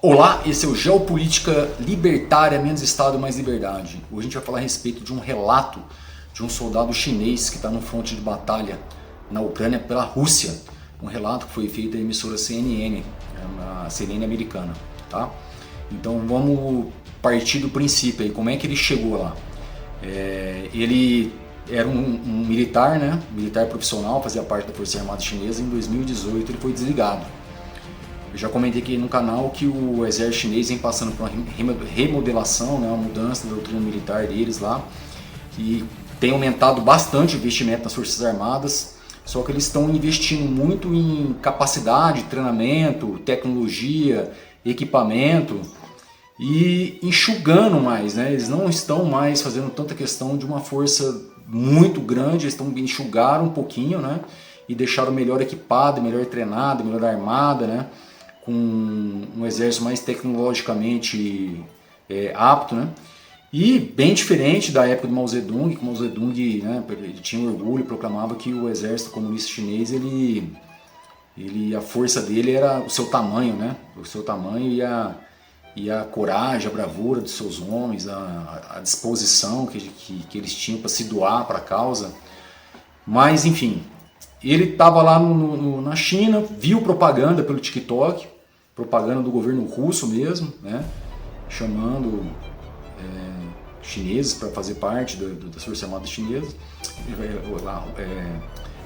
Olá, esse é o Geopolítica Libertária, menos Estado, mais liberdade. Hoje a gente vai falar a respeito de um relato de um soldado chinês que está no fronte de batalha na Ucrânia pela Rússia. Um relato que foi feito da emissora CNN, a CNN americana, tá? Então vamos partir do princípio aí, como é que ele chegou lá. Ele era um militar, né? Militar profissional, fazia parte da Força Armada Chinesa. Em 2018 ele foi desligado. Eu já comentei aqui no canal que o exército chinês vem passando por uma remodelação, né, uma mudança da doutrina militar deles lá, e tem aumentado bastante o investimento nas Forças Armadas, só que eles estão investindo muito em capacidade, treinamento, tecnologia, equipamento e enxugando mais, né? Eles não estão mais fazendo tanta questão de uma força muito grande, eles estão enxugaram um pouquinho, né? E deixaram melhor equipado, melhor treinado, melhor armada, né? Com um exército mais tecnologicamente apto, né? E bem diferente da época do Mao Zedong, que o Mao Zedong, né, ele tinha orgulho, proclamava que o exército comunista chinês, a força dele era o seu tamanho, né? O seu tamanho e a coragem, a bravura dos seus homens, a disposição que eles tinham para se doar para a causa. Mas, enfim, ele estava lá na China, viu propaganda pelo TikTok, propaganda do governo russo mesmo, né, chamando chineses para fazer parte das Forças Armadas Chinesas,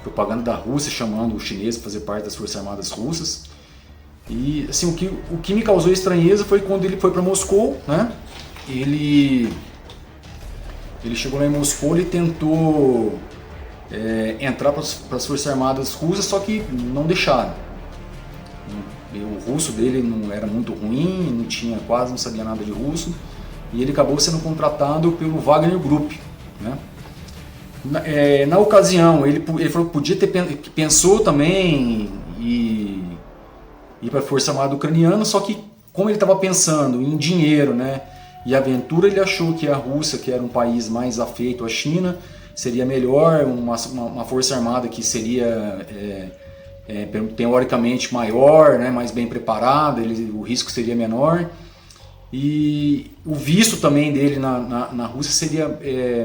propaganda da Rússia chamando os chineses para fazer parte das Forças Armadas Russas. E assim, o que me causou estranheza foi quando ele foi para Moscou, né, ele chegou lá em Moscou e tentou entrar para as Forças Armadas Russas, só que não deixaram. O russo dele não era muito ruim, não sabia nada de russo, e ele acabou sendo contratado pelo Wagner Group, né? Na ocasião, ele falou que pensou também em ir para a Força Armada Ucraniana, só que como ele estava pensando em dinheiro, né, e aventura, ele achou que a Rússia, que era um país mais afeito à China, seria melhor, uma força armada que seria teoricamente maior, né, mais bem preparada, o risco seria menor, e o visto também dele na Rússia seria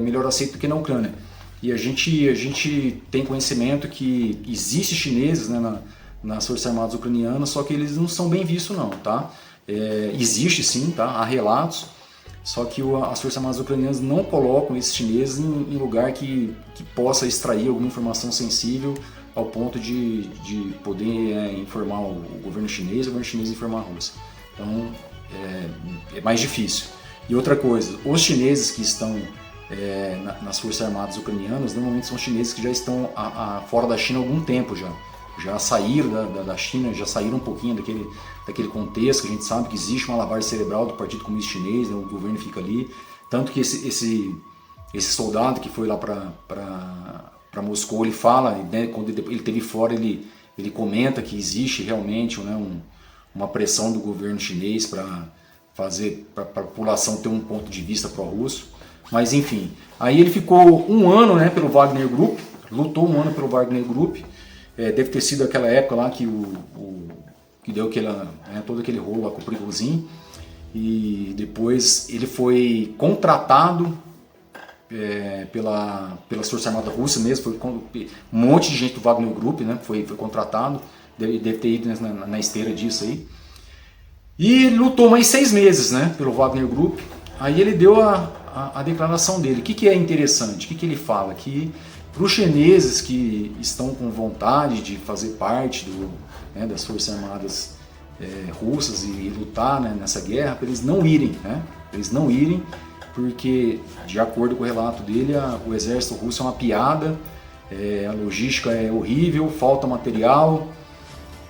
melhor aceito do que na Ucrânia. E a gente tem conhecimento que existe chineses, né, nas Forças Armadas Ucranianas, só que eles não são bem vistos não, tá? Existe sim, tá? Há relatos, só que as Forças Armadas Ucranianas não colocam esses chineses em lugar que possa extrair alguma informação sensível ao ponto de poder informar o governo chinês informar a Rússia. Então é mais difícil. E outra coisa, os chineses que estão nas Forças Armadas Ucranianas normalmente são chineses que já estão fora da China há algum tempo já saíram da China, já saíram um pouquinho daquele contexto, que a gente sabe que existe uma lavagem cerebral do Partido Comunista Chinês, né, o governo fica ali, tanto que esse soldado que foi lá para Moscou, ele fala, né, quando ele esteve fora, ele comenta que existe realmente, né, uma pressão do governo chinês para a população ter um ponto de vista pró-russo, mas enfim, aí ele ficou um ano, né, pelo Wagner Group, lutou um ano pelo Wagner Group. Deve ter sido aquela época lá que deu todo aquele rolo lá com o Prigozhin, e depois ele foi contratado pelas Forças Armadas Russas mesmo, um monte de gente do Wagner Group, né, foi contratado, deve ter ido na esteira disso aí, e ele lutou mais 6 meses, né, pelo Wagner Group. Aí ele deu a declaração dele. O que é interessante? O que ele fala? Que para os chineses que estão com vontade de fazer parte das Forças Armadas russas e lutar, né, nessa guerra, para eles não irem, né? Eles não irem porque, de acordo com o relato dele, o exército russo é uma piada, a logística é horrível, falta material,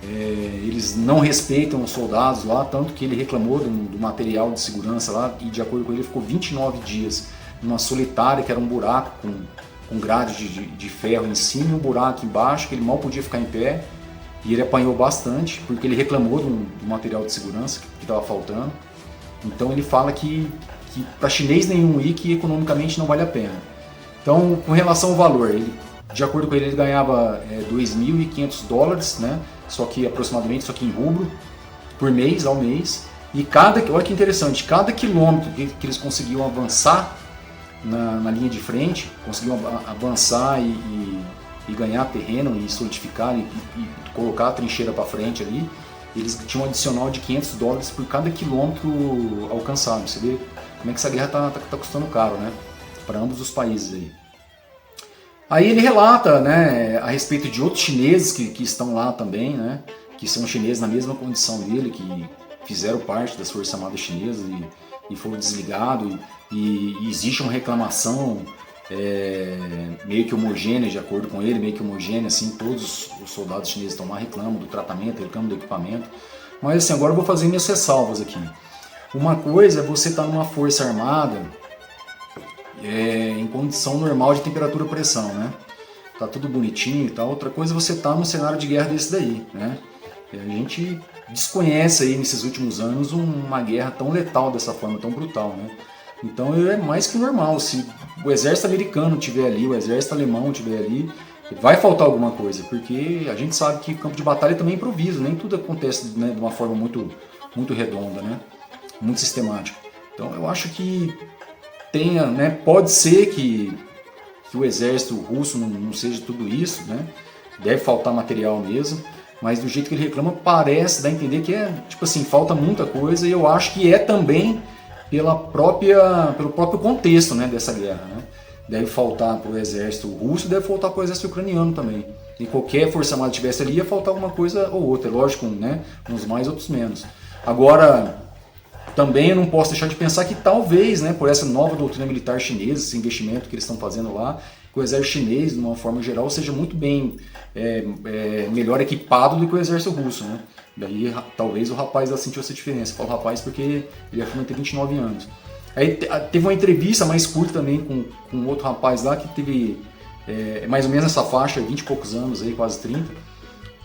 eles não respeitam os soldados lá, tanto que ele reclamou do material de segurança lá, e de acordo com ele ficou 29 dias numa solitária, que era um buraco com grade de ferro em cima e um buraco embaixo, que ele mal podia ficar em pé, e ele apanhou bastante, porque ele reclamou do material de segurança que estava faltando. Então ele fala que para chinês nenhum ir, que economicamente não vale a pena. Então, com relação ao valor, de acordo com ele ganhava $2.500, né? Só que aproximadamente, só que em rublo, por mês, ao mês, E olha que interessante, cada quilômetro que eles conseguiam avançar na linha de frente, conseguiam avançar e ganhar terreno e solidificar e colocar a trincheira para frente ali, eles tinham um adicional de $500 por cada quilômetro alcançado. Você vê como é que essa guerra tá custando caro, né? Para ambos os países aí. Aí ele relata, né, a respeito de outros chineses que estão lá também, né, que são chineses na mesma condição dele, que fizeram parte das Forças Armadas Chinesas e foram desligados, e existe uma reclamação meio que homogênea, de acordo com ele, meio que homogênea, assim, todos os soldados chineses estão lá, reclamam do tratamento, reclamam do equipamento. Mas assim, agora eu vou fazer minhas ressalvas aqui. Uma coisa é você estar numa força armada em condição normal de temperatura e pressão, né? Tá tudo bonitinho e tal. Outra coisa é você estar num cenário de guerra desse daí, né? A gente desconhece aí nesses últimos anos uma guerra tão letal dessa forma, tão brutal, né? Então é mais que normal, se o exército americano estiver ali, o exército alemão estiver ali, vai faltar alguma coisa, porque a gente sabe que campo de batalha também é improviso, nem tudo acontece, né, de uma forma muito redonda, né? Muito sistemática. Então eu acho que tenha, né, pode ser que o exército russo não seja tudo isso, né? Deve faltar material mesmo, mas do jeito que ele reclama parece dar a entender que tipo assim, falta muita coisa, e eu acho que é também pelo próprio contexto, né, dessa guerra, né? Deve faltar para o exército russo, deve faltar para o exército ucraniano também. E qualquer força armada que estivesse ali ia faltar alguma coisa ou outra, lógico, né? Uns mais, outros menos. Agora, também eu não posso deixar de pensar que talvez, né, por essa nova doutrina militar chinesa, esse investimento que eles estão fazendo lá, que o exército chinês, de uma forma geral, seja muito bem melhor equipado do que o exército russo, né? Daí talvez o rapaz sentiu essa diferença. Eu falo rapaz porque ele afirma ter 29 anos. Aí teve uma entrevista mais curta também com outro rapaz lá que teve mais ou menos essa faixa, 20 e poucos anos, aí, quase 30,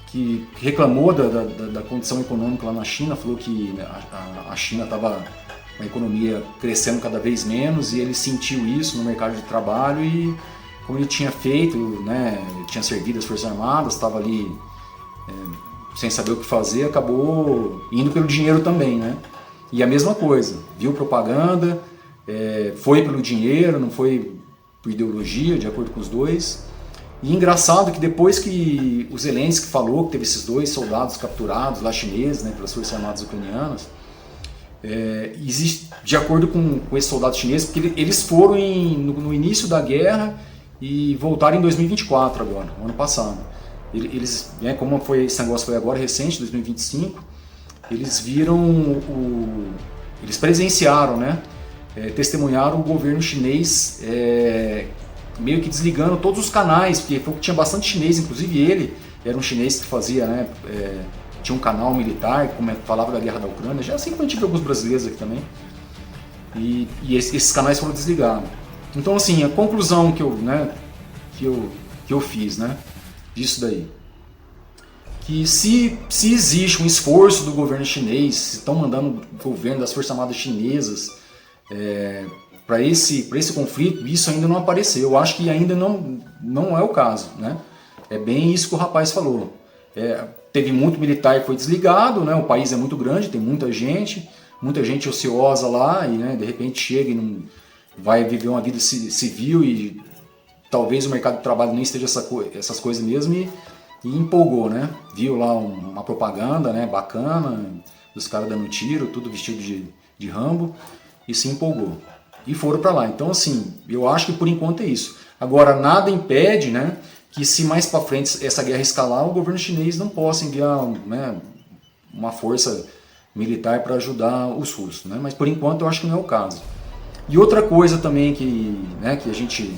que reclamou da condição econômica lá na China, falou que a China estava uma economia crescendo cada vez menos e ele sentiu isso no mercado de trabalho e como ele tinha feito, né, tinha servido as Forças Armadas, estava ali sem saber o que fazer, acabou indo pelo dinheiro também, né? E a mesma coisa, viu propaganda, foi pelo dinheiro, não foi por ideologia, de acordo com os dois. E engraçado que depois que o Zelensky falou que teve esses 2 soldados capturados lá chineses, né, pelas Forças Armadas ucranianas, existe, de acordo com esses soldados chineses, porque eles foram no início da guerra e voltaram em 2024 agora, ano passado. Eles, né, como esse negócio foi agora recente, 2025, eles viram eles presenciaram, né, testemunharam o governo chinês meio que desligando todos os canais, porque tinha bastante chinês, inclusive ele era um chinês que fazia, né, tinha um canal militar, como falava da guerra da Ucrânia, já assim como a gente vê alguns brasileiros aqui também, e esses canais foram desligados. Então assim, a conclusão que eu fiz, né, disso daí, que se existe um esforço do governo chinês, se estão mandando o governo das Forças Armadas chinesas para esse conflito, isso ainda não apareceu. Eu acho que ainda não é o caso, né? É bem isso que o rapaz falou. Teve muito militar que foi desligado, né? O país é muito grande, tem muita gente ociosa lá e, né, de repente chega e não vai viver uma vida civil e talvez o mercado de trabalho nem esteja essas coisas mesmo e empolgou, né? Viu lá uma propaganda, né, bacana, dos caras dando tiro, tudo vestido de Rambo, e se empolgou. E foram para lá. Então, assim, eu acho que por enquanto é isso. Agora, nada impede, né, que se mais para frente essa guerra escalar, o governo chinês não possa enviar, né, uma força militar para ajudar os russos, né? Mas por enquanto eu acho que não é o caso. E outra coisa também que a gente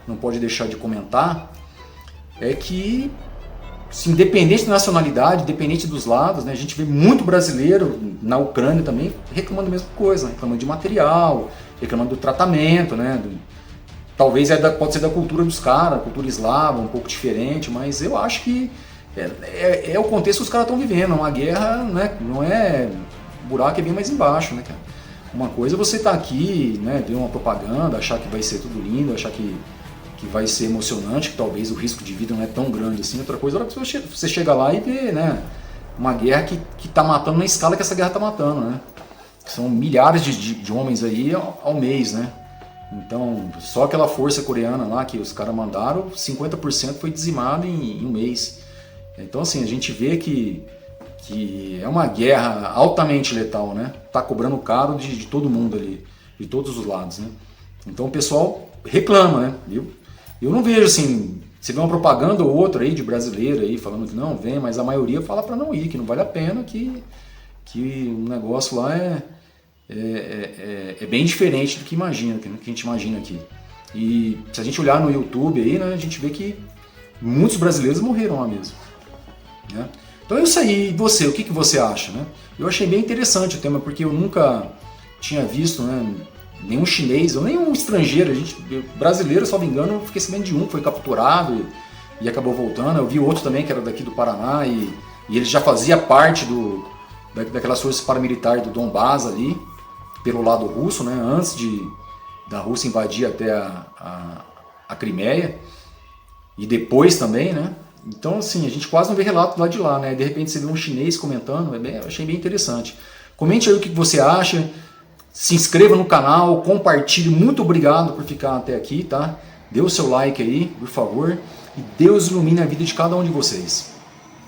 não pode deixar de comentar é que, independente da nacionalidade, independente dos lados, né, a gente vê muito brasileiro na Ucrânia também reclamando a mesma coisa, né, reclamando de material, reclamando do tratamento, né, talvez pode ser da cultura dos caras, cultura eslava, um pouco diferente, mas eu acho que é o contexto que os caras estão vivendo, uma guerra, né, não é, o buraco é bem mais embaixo, né, cara. Uma coisa é você estar aqui, né, ver uma propaganda, achar que vai ser tudo lindo, achar que vai ser emocionante, que talvez o risco de vida não é tão grande assim. Outra coisa é a hora que você chega lá e vê, né, uma guerra que está matando na escala que essa guerra está matando, né? São milhares de homens aí ao mês, né? Então, só aquela força coreana lá que os caras mandaram, 50% foi dizimado em um mês. Então, assim, a gente vê que é uma guerra altamente letal, né? Tá cobrando caro de todo mundo ali, de todos os lados, né? Então o pessoal reclama, né? Eu não vejo assim, você vê uma propaganda ou outra aí de brasileiro aí falando que não, vem, mas a maioria fala para não ir, que não vale a pena, que o negócio lá é bem diferente do que imagina, do que a gente imagina aqui. E se a gente olhar no YouTube aí, né, a gente vê que muitos brasileiros morreram lá mesmo, né? Então é isso aí. E você, o que você acha, né? Eu achei bem interessante o tema, porque eu nunca tinha visto, né, nenhum chinês ou nenhum estrangeiro. Brasileiro, só me engano, eu fiquei sabendo de um que foi capturado e acabou voltando. Eu vi outro também que era daqui do Paraná e ele já fazia parte daquelas forças paramilitares do Donbás ali, pelo lado russo, né, antes da Rússia invadir até a Crimeia e depois também, né? Então, assim, a gente quase não vê relato lá de lá, né? De repente você vê um chinês comentando, eu achei bem interessante. Comente aí o que você acha, se inscreva no canal, compartilhe. Muito obrigado por ficar até aqui, tá? Dê o seu like aí, por favor. E Deus ilumine a vida de cada um de vocês.